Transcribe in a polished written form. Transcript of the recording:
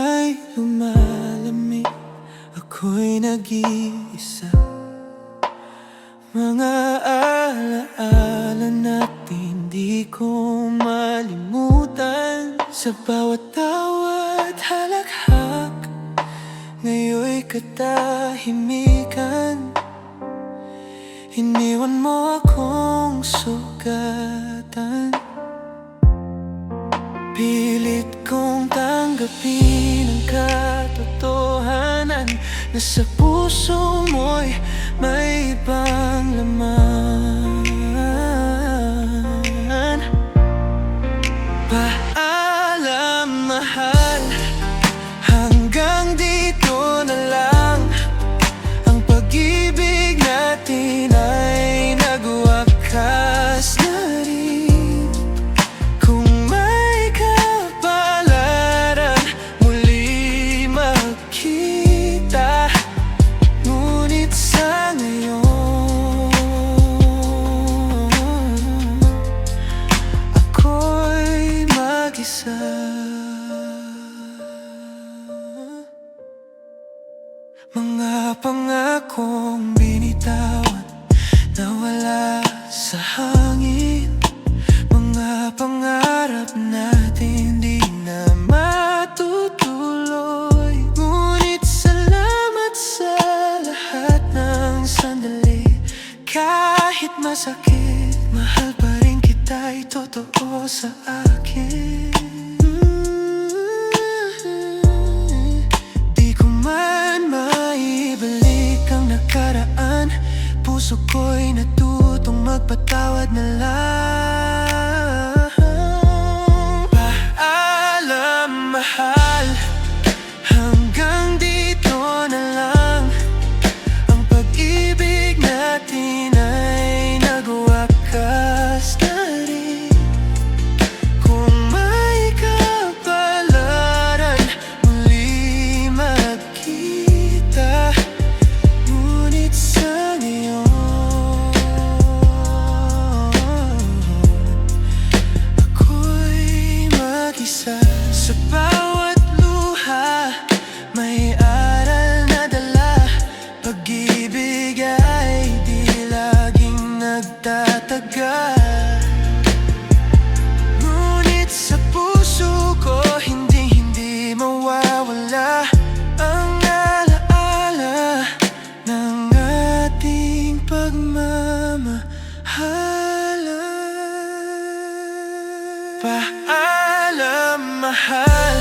ay lumalamig, ako'y nag-iisa. Mga alaala natin di ko malimutan. Sa bawat tawat halakhak, ngayon'y katahimikan. Iniwan mo akong sugatan. Pilit kong tanggapin ang katotohanan na sa puso mo'y may ibang laman. Paalam, mahal, hanggang dito na lang. Ang pag-ibig natin ay nagwakas na rin. Kung may kapalaran muli magkita, ngunit sa ngayon ako'y mag-isa. Mga pangakong binitawan nawala sa hangin. Mga pangarap natin di na matutuloy. Ngunit salamat sa lahat ng sandali. Kahit masakit, mahal pa rin kita'y totoo sa akin. Di ko man maibalik ang nakaraan. Puso ko'y natutong magpatawad na lang. Paalam, mahal, hanggang dito na lang. Ang pag-ibig natin ay nagwakas na rin. Kung may kapalaran muli magkita, ngunit sa ngayon ako'y mag-isa. Sa bawat luha may aral na dala. Pag-ibig ay di laging nagtatagal. Ngunit sa puso ko hindi mawawala ang alaala ng ating pagmamahalan. Paalam, mahal,